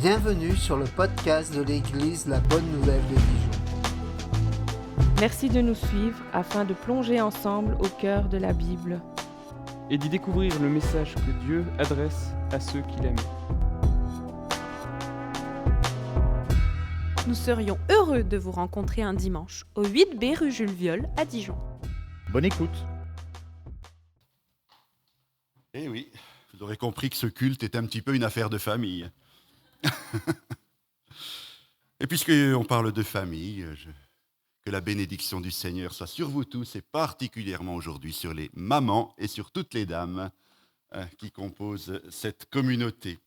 Bienvenue sur le podcast de l'Église La Bonne Nouvelle de Dijon. Merci de nous suivre afin de plonger ensemble au cœur de la Bible et d'y découvrir le message que Dieu adresse à ceux qu'il aime. Nous serions heureux de vous rencontrer un dimanche au 8B rue Jules Viol à Dijon. Bonne écoute. Eh oui, vous aurez compris que ce culte est un petit peu une affaire de famille. Et puisqu'on parle de famille, que la bénédiction du Seigneur soit sur vous tous et particulièrement aujourd'hui sur les mamans et sur toutes les dames qui composent cette communauté.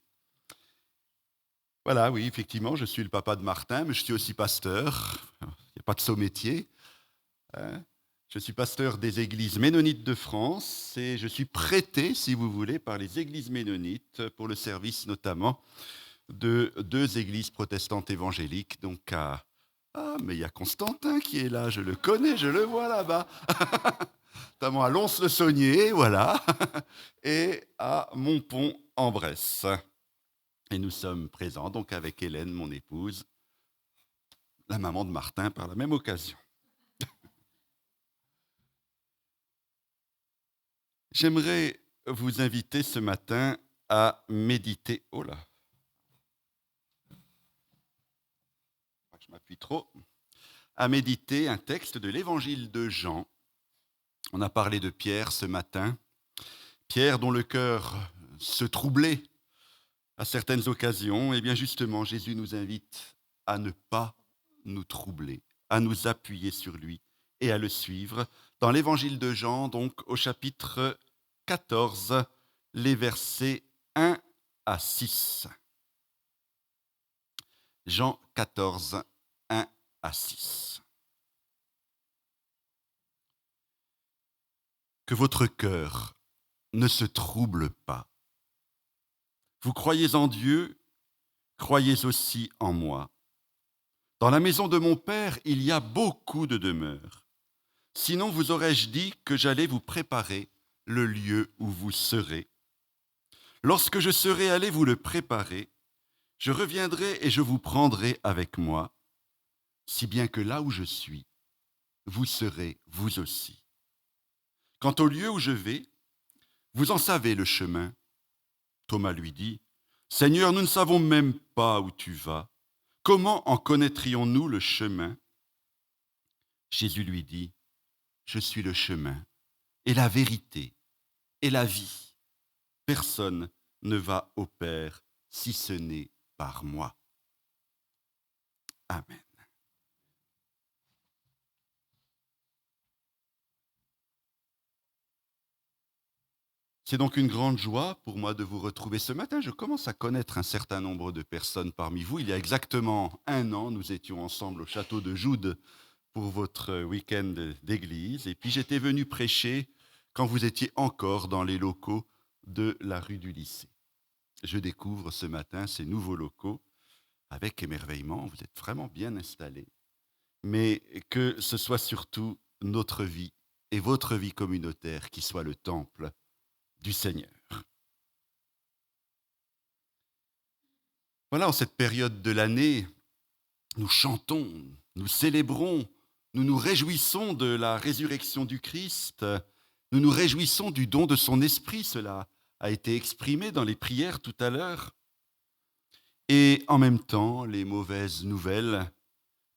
Voilà, oui, effectivement, je suis le papa de Martin, mais je suis aussi pasteur. Il n'y a pas de saut métier. Je suis pasteur des églises ménonites de France et je suis prêté, si vous voulez, par les églises ménonites pour le service notamment de 2 églises protestantes évangéliques. Donc mais il y a Constantin qui est là, je le connais, je le vois là-bas. Notamment à Lons-le-Saunier, voilà, et à Montpont-en-Bresse. Et nous sommes présents donc avec Hélène, mon épouse, la maman de Martin par la même occasion. J'aimerais vous inviter ce matin à méditer. Oh là, je m'appuie trop. À méditer un texte de l'évangile de Jean. On a parlé de Pierre ce matin. Pierre dont le cœur se troublait à certaines occasions. Et bien justement, Jésus nous invite à ne pas nous troubler, à nous appuyer sur lui et à le suivre. Dans l'évangile de Jean, donc au chapitre 14, les versets 1 à 6. Jean 14, 1 à 6. Que votre cœur ne se trouble pas. Vous croyez en Dieu, croyez aussi en moi. Dans la maison de mon Père, il y a beaucoup de demeures. Sinon vous aurais-je dit que j'allais vous préparer le lieu où vous serez. Lorsque je serai allé vous le préparer, je reviendrai et je vous prendrai avec moi, si bien que là où je suis, vous serez vous aussi. Quant au lieu où je vais, vous en savez le chemin. Thomas lui dit, « Seigneur, nous ne savons même pas où tu vas. Comment en connaîtrions-nous le chemin ?» Jésus lui dit, « Je suis le chemin et la vérité et la vie. Personne ne va au Père si ce n'est par moi. » Amen. C'est donc une grande joie pour moi de vous retrouver ce matin. Je commence à connaître un certain nombre de personnes parmi vous. Il y a exactement 1 an, nous étions ensemble au château de Joude pour votre week-end d'église. Et puis j'étais venu prêcher quand vous étiez encore dans les locaux de la rue du lycée. Je découvre ce matin ces nouveaux locaux avec émerveillement. Vous êtes vraiment bien installés. Mais que ce soit surtout notre vie et votre vie communautaire qui soit le temple du Seigneur. Voilà, en cette période de l'année, nous chantons, nous célébrons, nous nous réjouissons de la résurrection du Christ, nous nous réjouissons du don de son esprit, cela a été exprimé dans les prières tout à l'heure. Et en même temps, les mauvaises nouvelles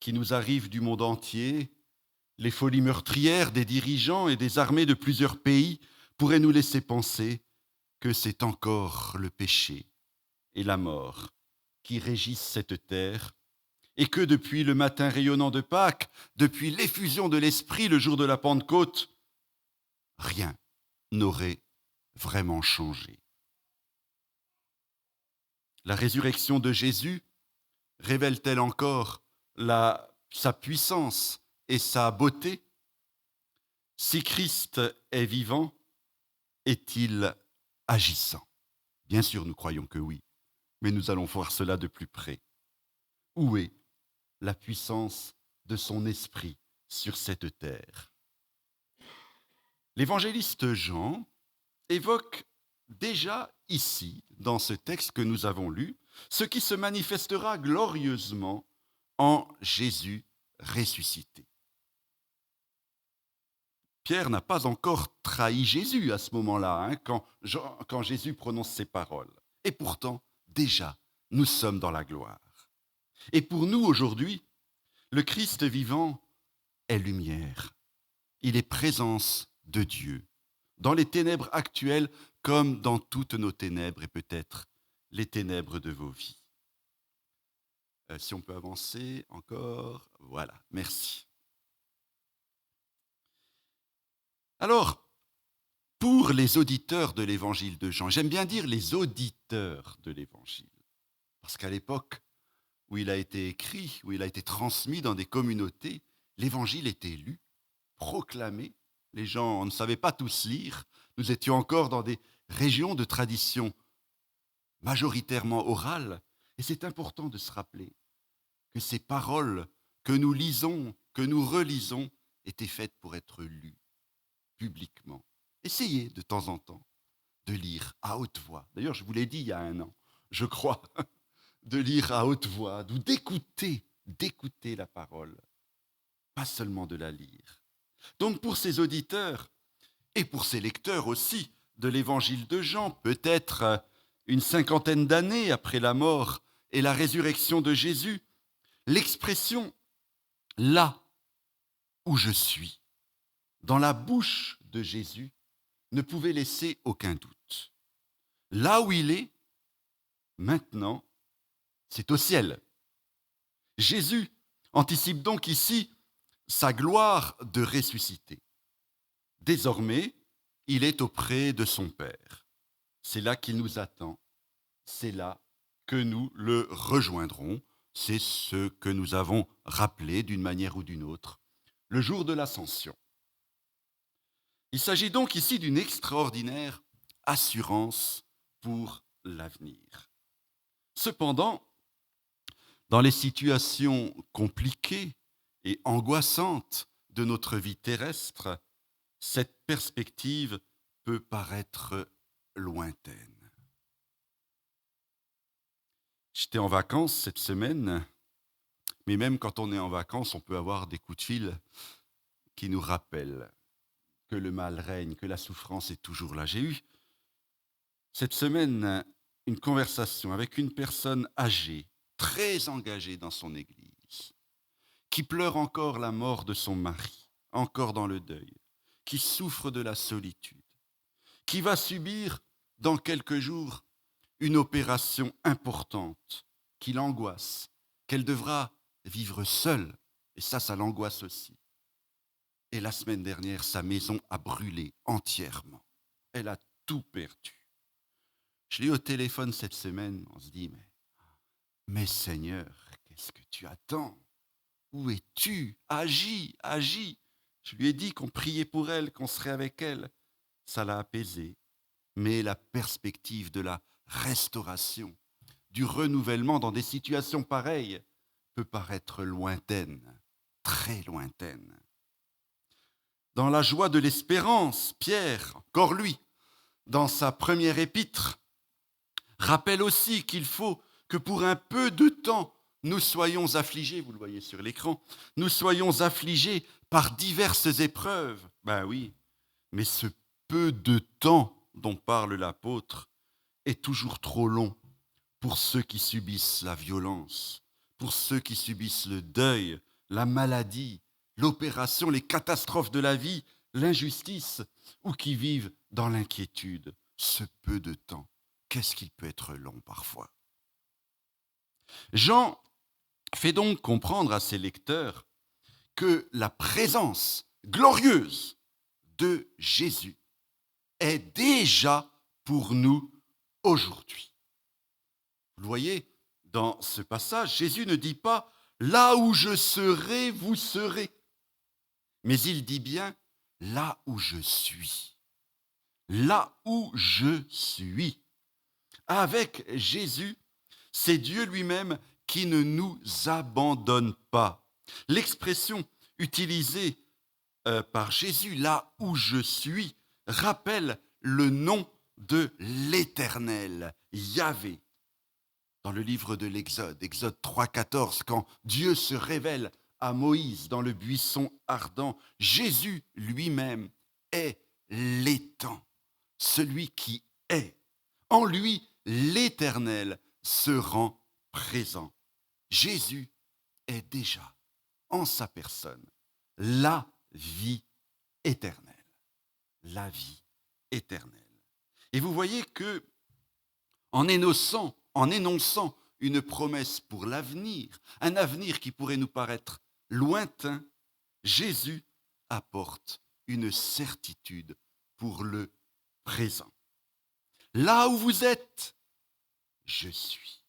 qui nous arrivent du monde entier, les folies meurtrières des dirigeants et des armées de plusieurs pays pourraient nous laisser penser que c'est encore le péché et la mort qui régissent cette terre et que depuis le matin rayonnant de Pâques, depuis l'effusion de l'Esprit le jour de la Pentecôte, rien n'aurait vraiment changé. La résurrection de Jésus révèle-t-elle encore sa puissance et sa beauté? Si Christ est vivant, est-il agissant? Bien sûr, nous croyons que oui, mais nous allons voir cela de plus près. Où est la puissance de son esprit sur cette terre? L'évangéliste Jean évoque déjà ici, dans ce texte que nous avons lu, ce qui se manifestera glorieusement en Jésus ressuscité. Pierre n'a pas encore trahi Jésus à ce moment-là, quand Jésus prononce ces paroles. Et pourtant, déjà, nous sommes dans la gloire. Et pour nous, aujourd'hui, le Christ vivant est lumière. Il est présence de Dieu, dans les ténèbres actuelles comme dans toutes nos ténèbres et peut-être les ténèbres de vos vies. Si on peut avancer encore, voilà, merci. Alors, pour les auditeurs de l'évangile de Jean, j'aime bien dire les auditeurs de l'évangile, parce qu'à l'époque où il a été écrit, où il a été transmis dans des communautés, l'évangile était lu, proclamé. Les gens ne savaient pas tous lire. Nous étions encore dans des régions de tradition majoritairement orale. Et c'est important de se rappeler que ces paroles que nous lisons, que nous relisons, étaient faites pour être lues publiquement. Essayez de temps en temps de lire à haute voix. D'ailleurs, je vous l'ai dit il y a 1 an, je crois, de lire à haute voix, ou d'écouter la parole, pas seulement de la lire. Donc pour ces auditeurs, et pour ces lecteurs aussi, de l'évangile de Jean, peut-être une 50aine d'années après la mort et la résurrection de Jésus, l'expression « là où je suis » dans la bouche de Jésus ne pouvait laisser aucun doute. Là où il est, maintenant, c'est au ciel. Jésus anticipe donc ici sa gloire de ressuscité. Désormais, il est auprès de son Père. C'est là qu'il nous attend. C'est là que nous le rejoindrons. C'est ce que nous avons rappelé d'une manière ou d'une autre, le jour de l'Ascension. Il s'agit donc ici d'une extraordinaire assurance pour l'avenir. Cependant, dans les situations compliquées et angoissantes de notre vie terrestre, cette perspective peut paraître lointaine. J'étais en vacances cette semaine, mais même quand on est en vacances, on peut avoir des coups de fil qui nous rappellent que le mal règne, que la souffrance est toujours là. J'ai eu cette semaine une conversation avec une personne âgée, très engagée dans son église, qui pleure encore la mort de son mari, encore dans le deuil, qui souffre de la solitude, qui va subir dans quelques jours une opération importante qui l'angoisse, qu'elle devra vivre seule, et ça l'angoisse aussi. Et la semaine dernière, sa maison a brûlé entièrement. Elle a tout perdu. Je l'ai eu au téléphone cette semaine, on se dit, mais Seigneur, qu'est-ce que tu attends? Où es-tu? Agis, agis. Je lui ai dit qu'on priait pour elle, qu'on serait avec elle. Ça l'a apaisée. Mais la perspective de la restauration, du renouvellement dans des situations pareilles peut paraître lointaine, très lointaine. Dans la joie de l'espérance, Pierre, encore lui, dans sa première épître, rappelle aussi qu'il faut que pour un peu de temps, nous soyons affligés, vous le voyez sur l'écran, nous soyons affligés par diverses épreuves. Ben oui, mais ce peu de temps dont parle l'apôtre est toujours trop long pour ceux qui subissent la violence, pour ceux qui subissent le deuil, la maladie, l'opération, les catastrophes de la vie, l'injustice, ou qui vivent dans l'inquiétude. Ce peu de temps, qu'est-ce qu'il peut être long parfois? Jean fait donc comprendre à ses lecteurs que la présence glorieuse de Jésus est déjà pour nous aujourd'hui. Vous le voyez, dans ce passage, Jésus ne dit pas « là où je serai, vous serez », mais il dit bien « là où je suis ». Là où je suis. Avec Jésus, c'est Dieu lui-même qui ne nous abandonne pas. L'expression utilisée par Jésus, là où je suis, rappelle le nom de l'Éternel, Yahvé. dans le livre de l'Exode, Exode 3,14, quand Dieu se révèle à Moïse dans le buisson ardent, Jésus lui-même est l'étang, celui qui est. En lui, l'Éternel se rend présent. Jésus est déjà, en sa personne, la vie éternelle. La vie éternelle. Et vous voyez que, en énonçant une promesse pour l'avenir, un avenir qui pourrait nous paraître lointain, Jésus apporte une certitude pour le présent. Là où vous êtes, je suis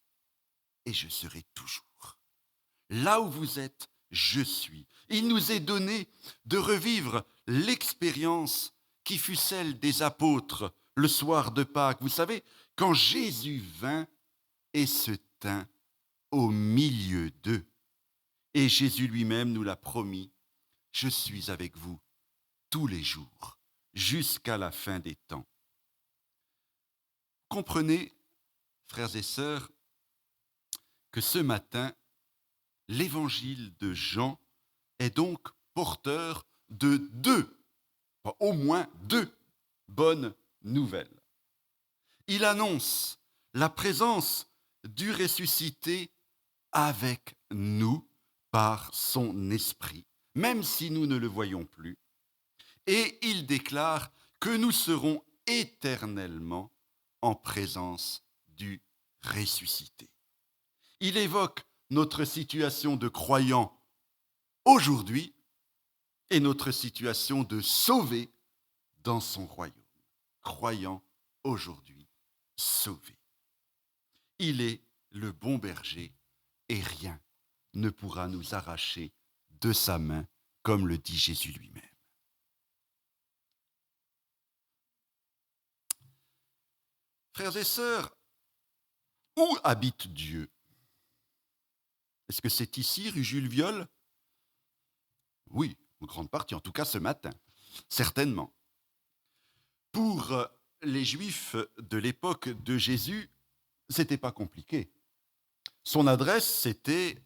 et je serai toujours. Là où vous êtes, je suis. Il nous est donné de revivre l'expérience qui fut celle des apôtres le soir de Pâques. Vous savez, quand Jésus vint et se tint au milieu d'eux. Et Jésus lui-même nous l'a promis, je suis avec vous tous les jours, jusqu'à la fin des temps. Comprenez, frères et sœurs, que ce matin, l'évangile de Jean est donc porteur de au moins deux bonnes nouvelles. Il annonce la présence du ressuscité avec nous par son esprit, même si nous ne le voyons plus. Et il déclare que nous serons éternellement en présence du ressuscité. Il évoque notre situation de croyant aujourd'hui et notre situation de sauvé dans son royaume. Croyant aujourd'hui, sauvé. Il est le bon berger et rien ne pourra nous arracher de sa main, comme le dit Jésus lui-même. Frères et sœurs, où habite Dieu? Est-ce que c'est ici, rue Jules Viol? Oui, en grande partie, en tout cas ce matin, certainement. Pour les Juifs de l'époque de Jésus, c'était pas compliqué. Son adresse, c'était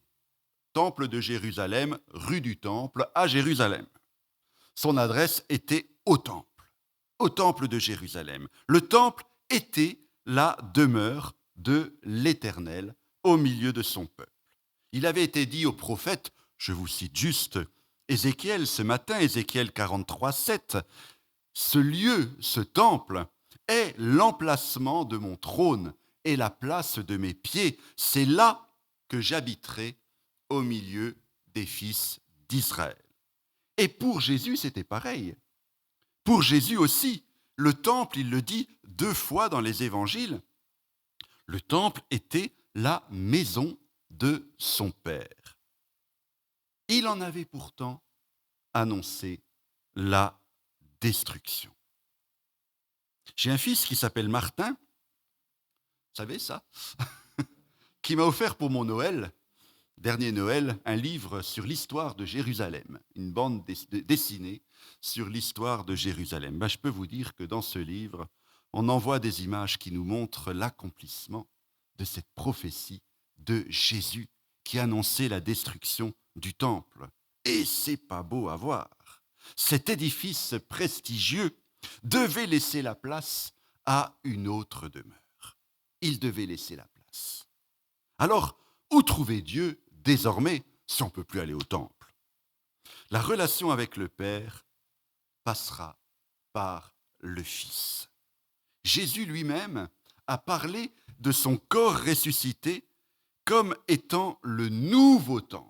Temple de Jérusalem, rue du Temple, à Jérusalem. Son adresse était au Temple de Jérusalem. Le Temple était la demeure de l'Éternel au milieu de son peuple. Il avait été dit au prophète, je vous cite juste, Ézéchiel ce matin, Ézéchiel 43:7, ce lieu, ce temple, est l'emplacement de mon trône et la place de mes pieds. C'est là que j'habiterai au milieu des fils d'Israël. Et pour Jésus, c'était pareil. Pour Jésus aussi, le temple, il le dit 2 fois dans les évangiles, le temple était la maison de son Père. Il en avait pourtant annoncé la destruction. J'ai un fils qui s'appelle Martin, vous savez ça, qui m'a offert pour mon Noël, dernier Noël, un livre sur l'histoire de Jérusalem, une bande dessinée sur l'histoire de Jérusalem. Je peux vous dire que dans ce livre, on en voit des images qui nous montrent l'accomplissement de cette prophétie de Jésus qui annonçait la destruction du temple. Et c'est pas beau à voir. Cet édifice prestigieux devait laisser la place à une autre demeure. Il devait laisser la place. Alors, où trouver Dieu désormais si on ne peut plus aller au temple? La relation avec le Père passera par le Fils. Jésus lui-même a parlé de son corps ressuscité comme étant le nouveau temple.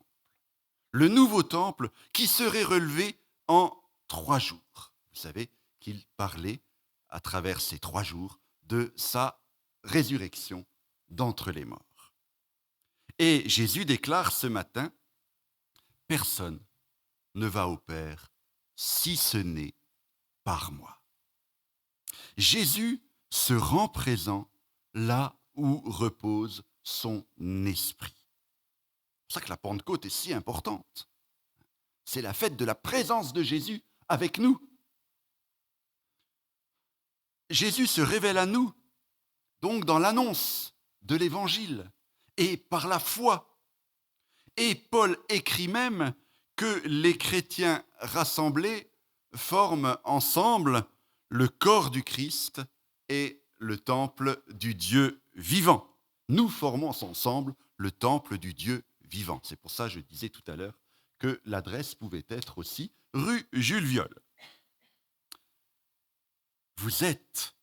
Le nouveau temple qui serait relevé en 3 jours. Vous savez qu'il parlait à travers ces 3 jours de sa résurrection d'entre les morts. Et Jésus déclare ce matin, « Personne ne va au Père si ce n'est par moi. » Jésus se rend présent là où repose son esprit. C'est pour ça que la Pentecôte est si importante. C'est la fête de la présence de Jésus avec nous. Jésus se révèle à nous, donc dans l'annonce de l'Évangile, et par la foi. Et Paul écrit même que les chrétiens rassemblés forment ensemble le corps du Christ et le temple du Dieu vivant. Nous formons ensemble le temple du Dieu vivant. C'est pour ça que je disais tout à l'heure que l'adresse pouvait être aussi rue Jules Viol. Vous êtes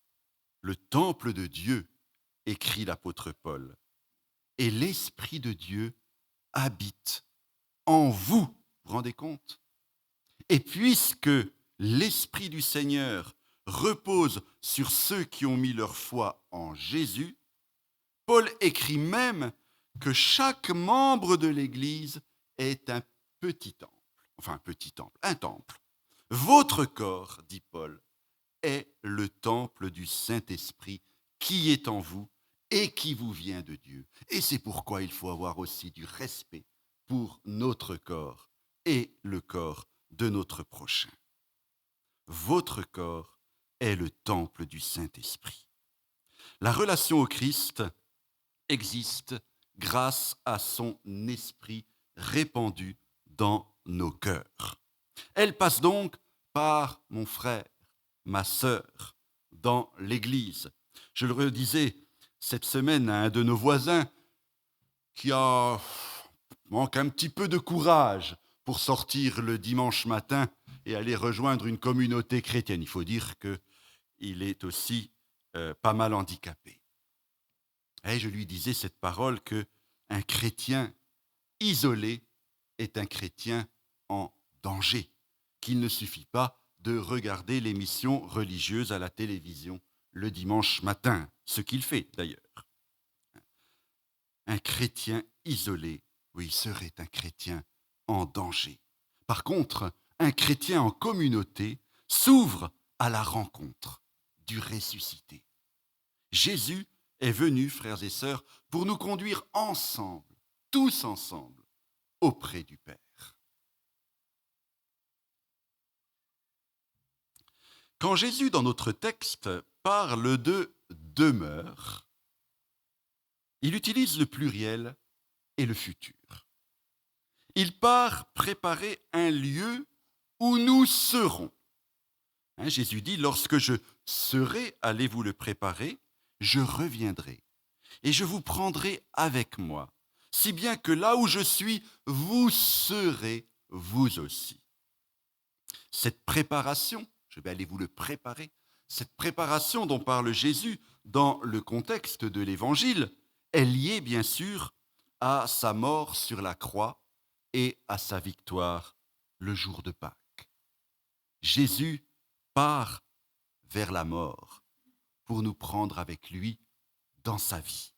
le temple de Dieu, écrit l'apôtre Paul, et l'Esprit de Dieu habite en vous. Vous vous rendez compte? Et puisque l'Esprit du Seigneur repose sur ceux qui ont mis leur foi en Jésus, Paul écrit même que chaque membre de l'Église est un petit temple. Enfin, un petit temple, un temple. Votre corps, dit Paul, est le temple du Saint-Esprit qui est en vous et qui vous vient de Dieu. Et c'est pourquoi il faut avoir aussi du respect pour notre corps et le corps de notre prochain. Votre corps est le temple du Saint-Esprit. La relation au Christ existe grâce à son esprit répandu dans nos cœurs. Elle passe donc par mon frère, ma sœur, dans l'Église. Je le redisais cette semaine à un de nos voisins qui manque un petit peu de courage pour sortir le dimanche matin et aller rejoindre une communauté chrétienne. Il faut dire qu'il est aussi pas mal handicapé. Et je lui disais cette parole qu'un chrétien isolé est un chrétien en danger, qu'il ne suffit pas de regarder l'émission religieuse à la télévision le dimanche matin, ce qu'il fait d'ailleurs. Un chrétien isolé, oui, serait un chrétien en danger. Par contre, un chrétien en communauté s'ouvre à la rencontre du ressuscité. Jésus est venu, frères et sœurs, pour nous conduire ensemble, tous ensemble, auprès du Père. Quand Jésus, dans notre texte, parle de demeure, il utilise le pluriel et le futur. Il part préparer un lieu où nous serons. Jésus dit, lorsque je serai, allez-vous le préparer, je reviendrai et je vous prendrai avec moi, si bien que là où je suis, vous serez vous aussi. Cette préparation, je vais aller vous le préparer, cette préparation dont parle Jésus dans le contexte de l'Évangile est liée bien sûr à sa mort sur la croix et à sa victoire le jour de Pâques. Jésus part vers la mort pour nous prendre avec lui dans sa vie.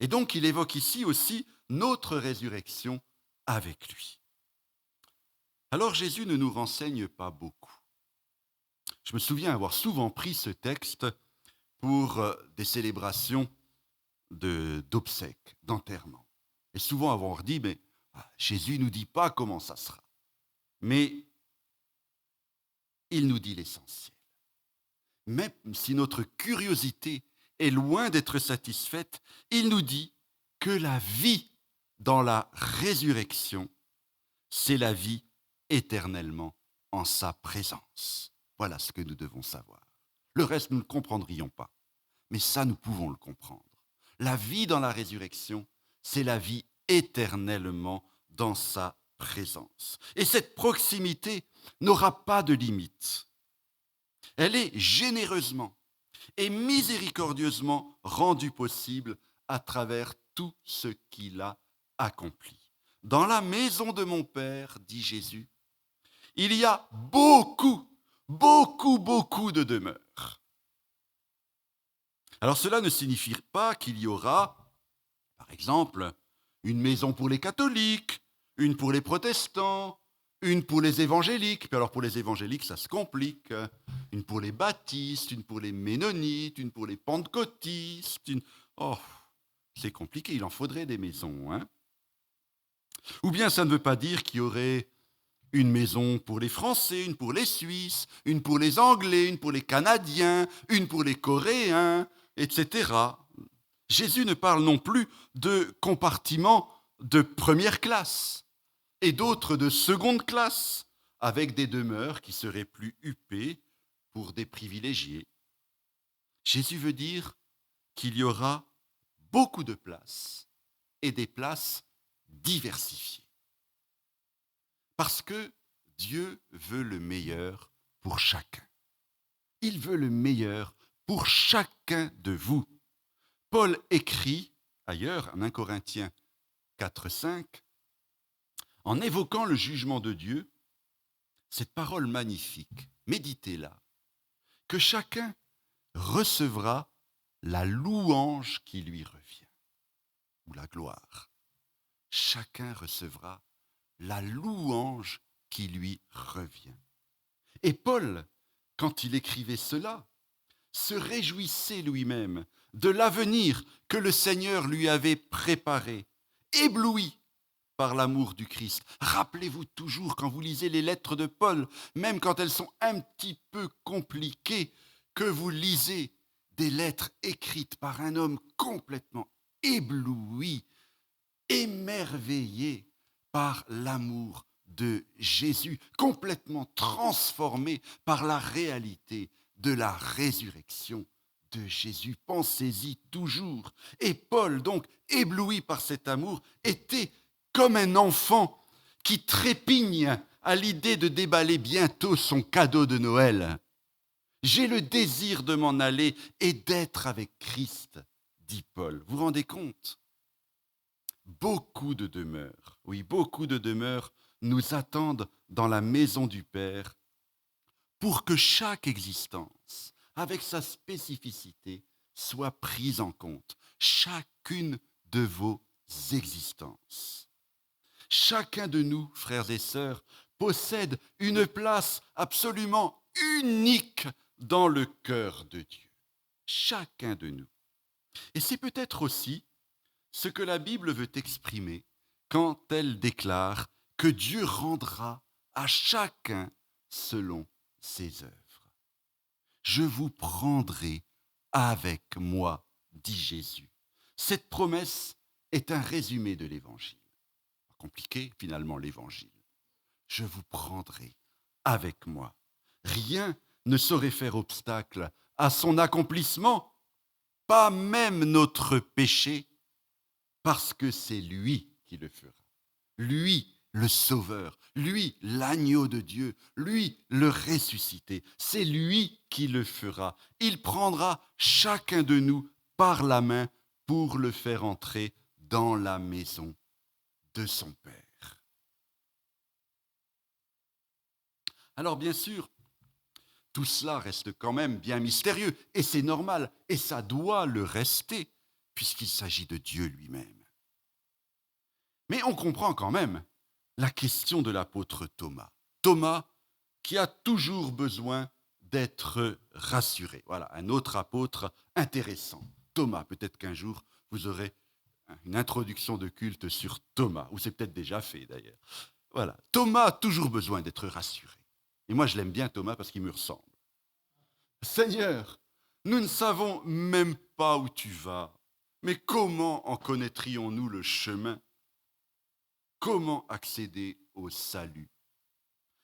Et donc il évoque ici aussi notre résurrection avec lui. Alors Jésus ne nous renseigne pas beaucoup. Je me souviens avoir souvent pris ce texte pour des célébrations d'obsèques, d'enterrement. Et souvent avoir dit, mais Jésus ne nous dit pas comment ça sera. Mais il nous dit l'essentiel. Même si notre curiosité est loin d'être satisfaite, il nous dit que la vie dans la résurrection, c'est la vie éternellement en sa présence. Voilà ce que nous devons savoir. Le reste, nous ne le comprendrions pas. Mais ça, nous pouvons le comprendre. La vie dans la résurrection, c'est la vie éternellement dans sa présence. Et cette proximité n'aura pas de limite. Elle est généreusement et miséricordieusement rendue possible à travers tout ce qu'il a accompli. Dans la maison de mon Père, dit Jésus, il y a beaucoup de demeures. Alors cela ne signifie pas qu'il y aura, par exemple, une maison pour les catholiques, une pour les protestants, une pour les évangéliques. Puis alors pour les évangéliques, ça se complique. Une pour les baptistes, une pour les ménonites, une pour les pentecôtistes. Oh, c'est compliqué, il en faudrait des maisons. Ou bien ça ne veut pas dire qu'il y aurait une maison pour les Français, une pour les Suisses, une pour les Anglais, une pour les Canadiens, une pour les Coréens, etc. Jésus ne parle non plus de compartiments de première classe et d'autres de seconde classe, avec des demeures qui seraient plus huppées pour des privilégiés. Jésus veut dire qu'il y aura beaucoup de places et des places diversifiées. Parce que Dieu veut le meilleur pour chacun. Il veut le meilleur pour chacun de vous. Paul écrit ailleurs, en 1 Corinthiens 4, 5, en évoquant le jugement de Dieu, cette parole magnifique, méditez-la, que chacun recevra la louange qui lui revient, ou la gloire. Chacun recevra la louange qui lui revient. Et Paul, quand il écrivait cela, se réjouissait lui-même de l'avenir que le Seigneur lui avait préparé, ébloui par l'amour du Christ. Rappelez-vous toujours, quand vous lisez les lettres de Paul, même quand elles sont un petit peu compliquées, que vous lisez des lettres écrites par un homme complètement ébloui, émerveillé par l'amour de Jésus, complètement transformé par la réalité de la résurrection de Jésus. Pensez-y toujours. Et Paul, donc, ébloui par cet amour, était comme un enfant qui trépigne à l'idée de déballer bientôt son cadeau de Noël. J'ai le désir de m'en aller et d'être avec Christ, dit Paul. Vous vous rendez compte ? Beaucoup de demeures, oui, beaucoup de demeures nous attendent dans la maison du Père pour que chaque existence, avec sa spécificité, soit prise en compte. Chacune de vos existences. Chacun de nous, frères et sœurs, possède une place absolument unique dans le cœur de Dieu. Chacun de nous. Et c'est peut-être aussi ce que la Bible veut exprimer quand elle déclare que Dieu rendra à chacun selon ses œuvres. Je vous prendrai avec moi, dit Jésus. Cette promesse est un résumé de l'Évangile. Compliqué finalement l'Évangile. Je vous prendrai avec moi. Rien ne saurait faire obstacle à son accomplissement, pas même notre péché, parce que c'est lui qui le fera. Lui, le Sauveur, lui, l'agneau de Dieu, lui, le ressuscité. C'est lui qui le fera. Il prendra chacun de nous par la main pour le faire entrer dans la maison de son Père. Alors bien sûr, tout cela reste quand même bien mystérieux, et c'est normal, et ça doit le rester, puisqu'il s'agit de Dieu lui-même. Mais on comprend quand même la question de l'apôtre Thomas. Thomas qui a toujours besoin d'être rassuré. Voilà, un autre apôtre intéressant. Thomas, peut-être qu'un jour, vous aurez une introduction de culte sur Thomas, ou c'est peut-être déjà fait d'ailleurs. Voilà, Thomas a toujours besoin d'être rassuré. Et moi, je l'aime bien, Thomas, parce qu'il me ressemble. Seigneur, nous ne savons même pas où tu vas, mais comment en connaîtrions-nous le chemin ? Comment accéder au salut ?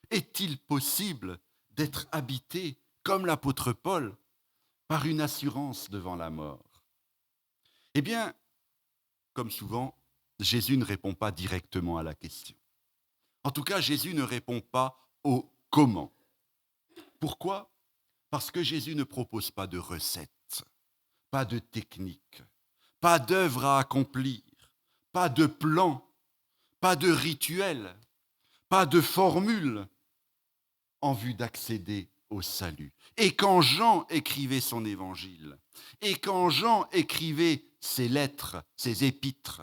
Est-il possible d'être habité, comme l'apôtre Paul, par une assurance devant la mort ? Eh bien, comme souvent, Jésus ne répond pas directement à la question. En tout cas, Jésus ne répond pas au comment. Pourquoi ? Parce que Jésus ne propose pas de recette, pas de technique, pas d'œuvre à accomplir, pas de plan, pas de rituel, pas de formule en vue d'accéder au salut. Et quand Jean écrivait son évangile, et quand Jean écrivait ses lettres, ses épîtres,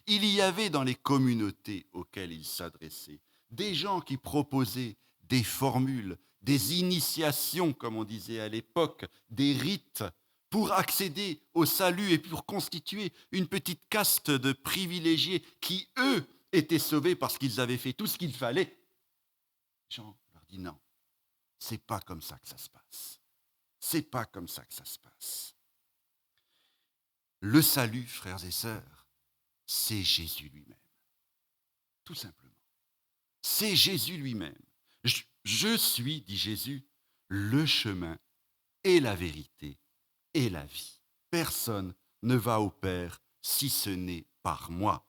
il y avait dans les communautés auxquelles il s'adressait des gens qui proposaient des formules, des initiations, comme on disait à l'époque, des rites pour accéder au salut et pour constituer une petite caste de privilégiés qui, eux, étaient sauvés parce qu'ils avaient fait tout ce qu'il fallait. Jean leur dit non, c'est pas comme ça que ça se passe. C'est pas comme ça que ça se passe. Le salut, frères et sœurs, c'est Jésus lui-même. Tout simplement. C'est Jésus lui-même. Je suis, dit Jésus, le chemin et la vérité et la vie. Personne ne va au Père si ce n'est par moi.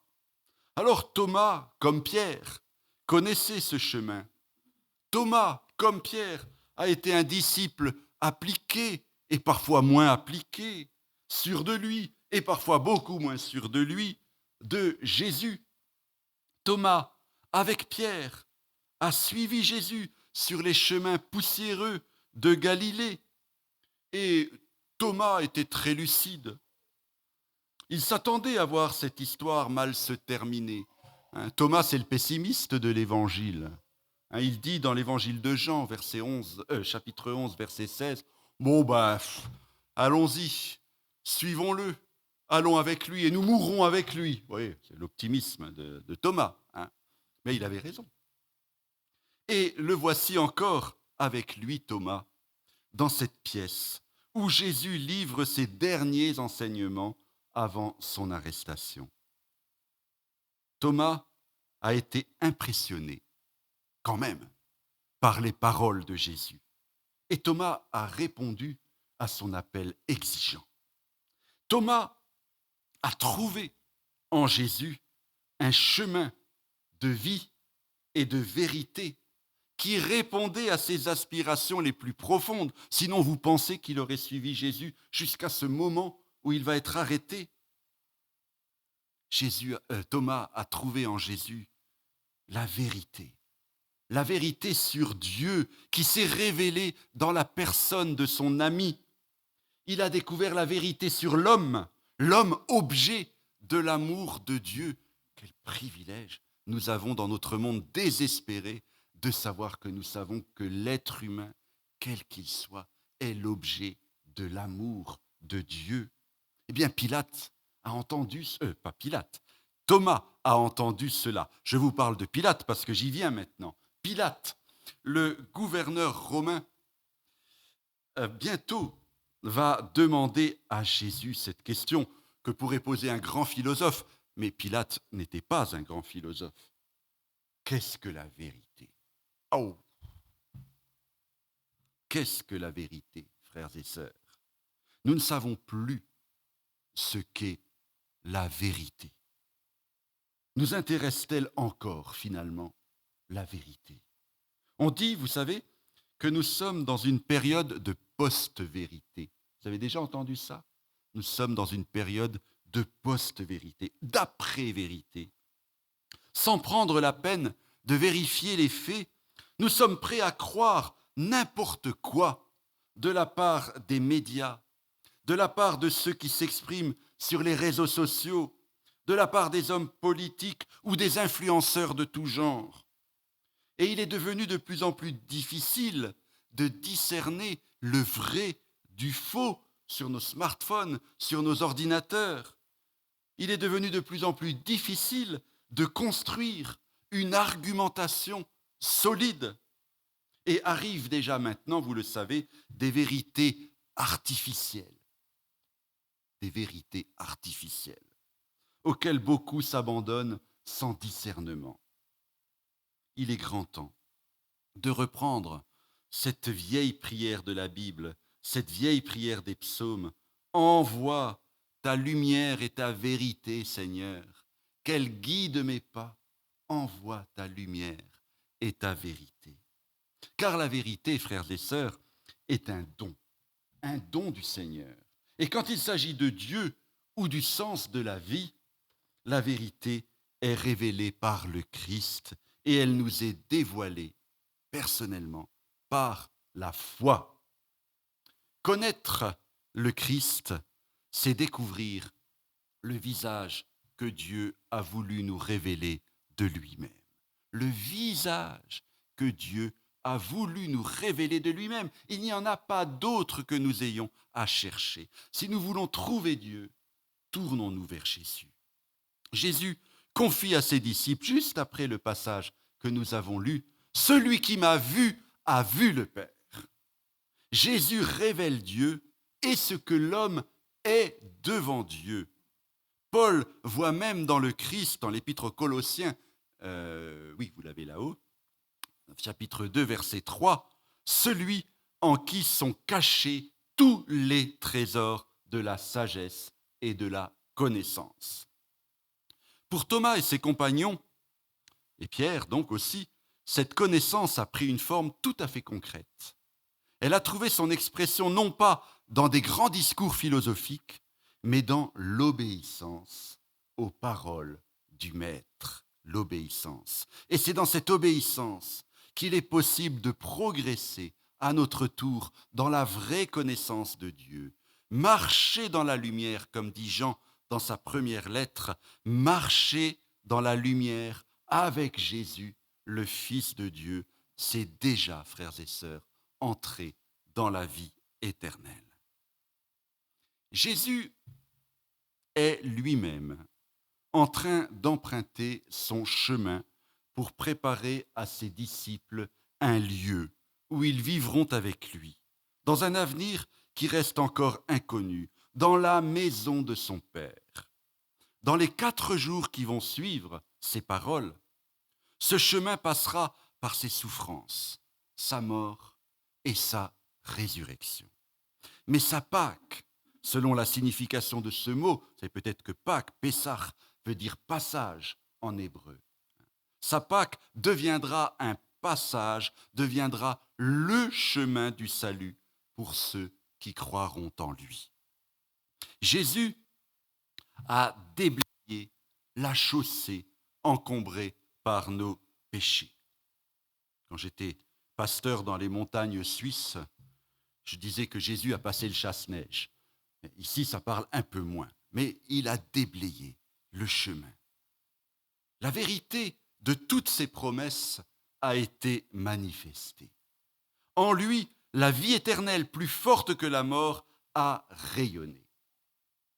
Alors Thomas, comme Pierre, connaissait ce chemin. Thomas, comme Pierre, a été un disciple appliqué et parfois moins appliqué, sûr de lui et parfois beaucoup moins sûr de lui, de Jésus. Thomas, avec Pierre, a suivi Jésus sur les chemins poussiéreux de Galilée. Et Thomas était très lucide. Il s'attendait à voir cette histoire mal se terminer. Thomas, c'est le pessimiste de l'Évangile. Il dit dans l'Évangile de Jean, chapitre 11, verset 16, « Bon, allons-y, suivons-le, allons avec lui et nous mourrons avec lui. » Oui, c'est l'optimisme de Thomas. Mais il avait raison. Et le voici encore avec lui, Thomas, dans cette pièce où Jésus livre ses derniers enseignements avant son arrestation. Thomas a été impressionné, quand même, par les paroles de Jésus. Et Thomas a répondu à son appel exigeant. Thomas a trouvé en Jésus un chemin de vie et de vérité qui répondait à ses aspirations les plus profondes. Sinon, vous pensez qu'il aurait suivi Jésus jusqu'à ce moment où il va être arrêté? Thomas a trouvé en Jésus la vérité sur Dieu qui s'est révélée dans la personne de son ami. Il a découvert la vérité sur l'homme objet de l'amour de Dieu. Quel privilège nous avons dans notre monde désespéré de savoir que nous savons que l'être humain, quel qu'il soit, est l'objet de l'amour de Dieu. Eh bien, Thomas a entendu cela. Je vous parle de Pilate parce que j'y viens maintenant. Pilate, le gouverneur romain, bientôt va demander à Jésus cette question que pourrait poser un grand philosophe. Mais Pilate n'était pas un grand philosophe. Qu'est-ce que la vérité? Oh! Qu'est-ce que la vérité, frères et sœurs? Nous ne savons plus ce qu'est la vérité. Nous intéresse-t-elle encore, finalement, la vérité? On dit, vous savez, que nous sommes dans une période de post-vérité. Vous avez déjà entendu ça? Nous sommes dans une période de post-vérité, d'après-vérité. Sans prendre la peine de vérifier les faits, nous sommes prêts à croire n'importe quoi de la part des médias, de la part de ceux qui s'expriment sur les réseaux sociaux, de la part des hommes politiques ou des influenceurs de tout genre. Et il est devenu de plus en plus difficile de discerner le vrai du faux sur nos smartphones, sur nos ordinateurs. Il est devenu de plus en plus difficile de construire une argumentation solide. Et arrivent déjà maintenant, vous le savez, des vérités artificielles. Des vérités artificielles auxquelles beaucoup s'abandonnent sans discernement. Il est grand temps de reprendre cette vieille prière de la Bible, cette vieille prière des psaumes. Envoie ta lumière et ta vérité, Seigneur, qu'elle guide mes pas. Envoie ta lumière et ta vérité. Car la vérité, frères et sœurs, est un don du Seigneur. Et quand il s'agit de Dieu ou du sens de la vie, la vérité est révélée par le Christ et elle nous est dévoilée personnellement par la foi. Connaître le Christ, c'est découvrir le visage que Dieu a voulu nous révéler de lui-même. Le visage que Dieu a voulu nous révéler de lui-même. Il n'y en a pas d'autre que nous ayons à chercher. Si nous voulons trouver Dieu, tournons-nous vers Jésus. Jésus confie à ses disciples, juste après le passage que nous avons lu, « Celui qui m'a vu a vu le Père ». Jésus révèle Dieu et ce que l'homme est devant Dieu. Paul voit même dans le Christ, dans l'épître aux Colossiens, oui, vous l'avez là-haut, chapitre 2, verset 3, celui en qui sont cachés tous les trésors de la sagesse et de la connaissance. Pour Thomas et ses compagnons, et Pierre donc aussi, cette connaissance a pris une forme tout à fait concrète. Elle a trouvé son expression non pas dans des grands discours philosophiques, mais dans l'obéissance aux paroles du Maître, l'obéissance. Et c'est dans cette obéissance qu'il est possible de progresser à notre tour dans la vraie connaissance de Dieu. Marcher dans la lumière, comme dit Jean dans sa première lettre, marcher dans la lumière avec Jésus, le Fils de Dieu, c'est déjà, frères et sœurs, entrer dans la vie éternelle. Jésus est lui-même en train d'emprunter son chemin pour préparer à ses disciples un lieu où ils vivront avec lui, dans un avenir qui reste encore inconnu, dans la maison de son Père. Dans les 4 jours qui vont suivre ces paroles, ce chemin passera par ses souffrances, sa mort et sa résurrection. Mais sa Pâque, selon la signification de ce mot, c'est peut-être que Pâques, Pessach, veut dire passage en hébreu. Sa Pâque deviendra un passage, deviendra le chemin du salut pour ceux qui croiront en lui. Jésus a déblayé la chaussée encombrée par nos péchés. Quand j'étais pasteur dans les montagnes suisses, je disais que Jésus a passé le chasse-neige. Ici, ça parle un peu moins, mais il a déblayé le chemin. La vérité de toutes ces promesses a été manifestée. En lui, la vie éternelle, plus forte que la mort, a rayonné.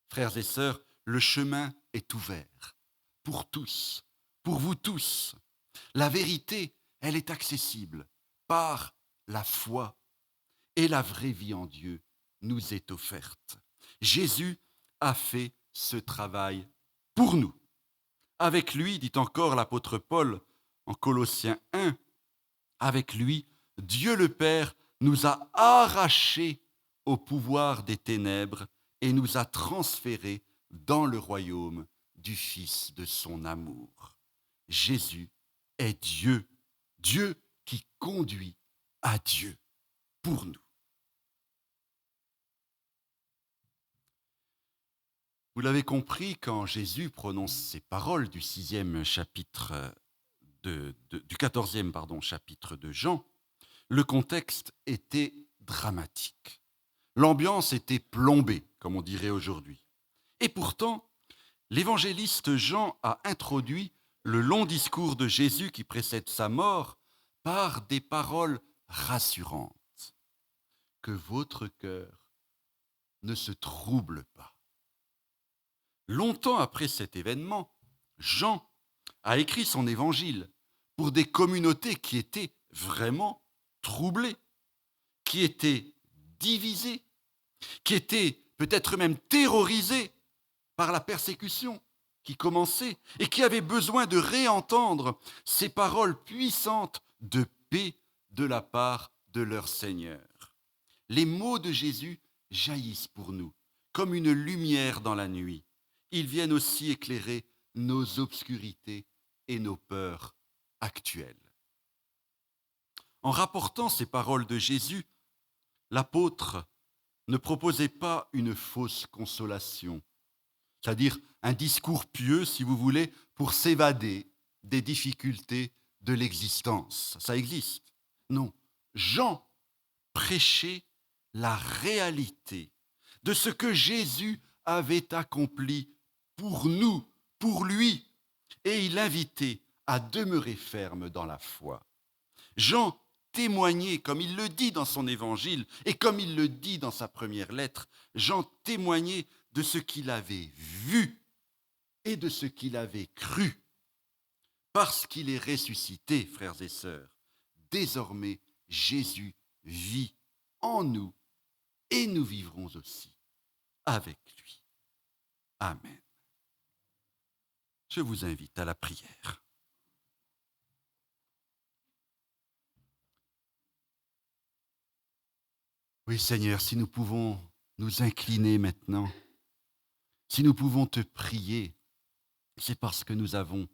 Frères et sœurs, le chemin est ouvert pour tous, pour vous tous. La vérité, elle est accessible par la foi et la vraie vie en Dieu nous est offerte. Jésus a fait ce travail pour nous. Avec lui, dit encore l'apôtre Paul en Colossiens 1, avec lui, Dieu le Père nous a arrachés au pouvoir des ténèbres et nous a transférés dans le royaume du Fils de son amour. Jésus est Dieu, Dieu qui conduit à Dieu pour nous. Vous l'avez compris, quand Jésus prononce ces paroles du 6e chapitre du 14e chapitre de Jean, le contexte était dramatique. L'ambiance était plombée, comme on dirait aujourd'hui. Et pourtant, l'évangéliste Jean a introduit le long discours de Jésus qui précède sa mort par des paroles rassurantes. Que votre cœur ne se trouble pas. Longtemps après cet événement, Jean a écrit son évangile pour des communautés qui étaient vraiment troublées, qui étaient divisées, qui étaient peut-être même terrorisées par la persécution qui commençait et qui avaient besoin de réentendre ces paroles puissantes de paix de la part de leur Seigneur. Les mots de Jésus jaillissent pour nous comme une lumière dans la nuit. Ils viennent aussi éclairer nos obscurités et nos peurs actuelles. En rapportant ces paroles de Jésus, l'apôtre ne proposait pas une fausse consolation, c'est-à-dire un discours pieux, si vous voulez, pour s'évader des difficultés de l'existence. Ça existe. Non, Jean prêchait la réalité de ce que Jésus avait accompli pour nous, pour lui, et il invitait à demeurer ferme dans la foi. Jean témoignait, comme il le dit dans son évangile et comme il le dit dans sa première lettre, Jean témoignait de ce qu'il avait vu et de ce qu'il avait cru. Parce qu'il est ressuscité, frères et sœurs, désormais Jésus vit en nous et nous vivrons aussi avec lui. Amen. Je vous invite à la prière. Oui, Seigneur, si nous pouvons nous incliner maintenant, si nous pouvons te prier, c'est parce que nous avons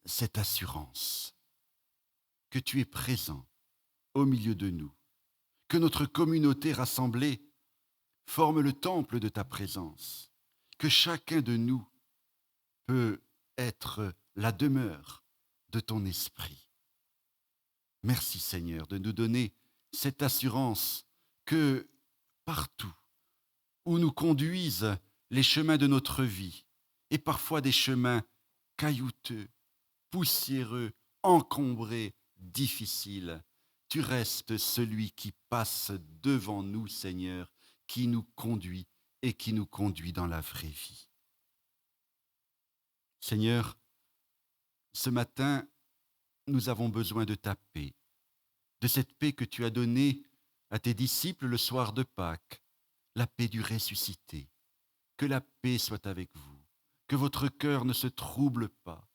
cette assurance que tu es présent au milieu de nous, que notre communauté rassemblée forme le temple de ta présence, que chacun de nous peut être la demeure de ton esprit. Merci Seigneur de nous donner cette assurance que partout où nous conduisent les chemins de notre vie, et parfois des chemins caillouteux, poussiéreux, encombrés, difficiles, tu restes celui qui passe devant nous, Seigneur, qui nous conduit et qui nous conduit dans la vraie vie. Seigneur, ce matin, nous avons besoin de ta paix, de cette paix que tu as donnée à tes disciples le soir de Pâques, la paix du ressuscité. Que la paix soit avec vous, que votre cœur ne se trouble pas.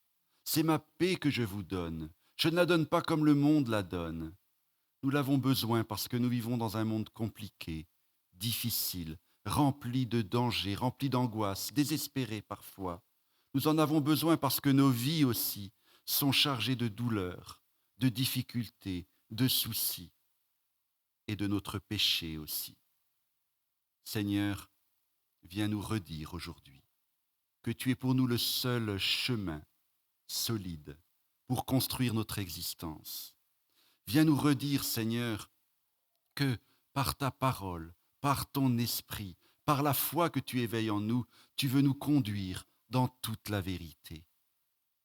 C'est ma paix que je vous donne. Je ne la donne pas comme le monde la donne. Nous l'avons besoin parce que nous vivons dans un monde compliqué, difficile, rempli de dangers, rempli d'angoisses, désespéré parfois. Nous en avons besoin parce que nos vies aussi sont chargées de douleurs, de difficultés, de soucis et de notre péché aussi. Seigneur, viens nous redire aujourd'hui que tu es pour nous le seul chemin solide pour construire notre existence. Viens nous redire, Seigneur, que par ta parole, par ton esprit, par la foi que tu éveilles en nous, tu veux nous conduire dans toute la vérité.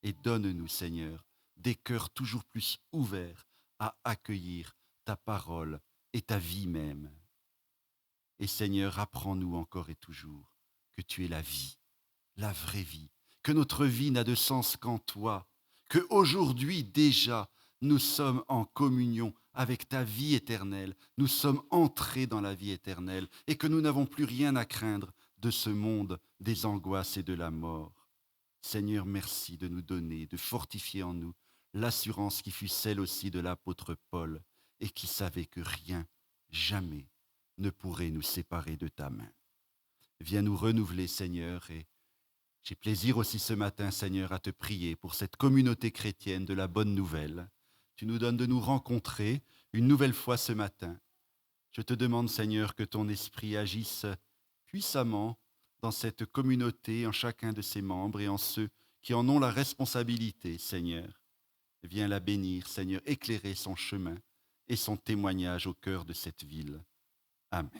Et donne-nous, Seigneur, des cœurs toujours plus ouverts à accueillir ta parole et ta vie même. Et Seigneur, apprends-nous encore et toujours que tu es la vie, la vraie vie, que notre vie n'a de sens qu'en toi, qu'aujourd'hui déjà nous sommes en communion avec ta vie éternelle, nous sommes entrés dans la vie éternelle et que nous n'avons plus rien à craindre de ce monde des angoisses et de la mort. Seigneur, merci de nous donner, de fortifier en nous l'assurance qui fut celle aussi de l'apôtre Paul et qui savait que rien, jamais, ne pourrait nous séparer de ta main. Viens nous renouveler, Seigneur, et j'ai plaisir aussi ce matin, Seigneur, à te prier pour cette communauté chrétienne de la bonne nouvelle. Tu nous donnes de nous rencontrer une nouvelle fois ce matin. Je te demande, Seigneur, que ton esprit agisse puissamment dans cette communauté, en chacun de ses membres et en ceux qui en ont la responsabilité, Seigneur. Viens la bénir, Seigneur, éclairer son chemin et son témoignage au cœur de cette ville. Amen.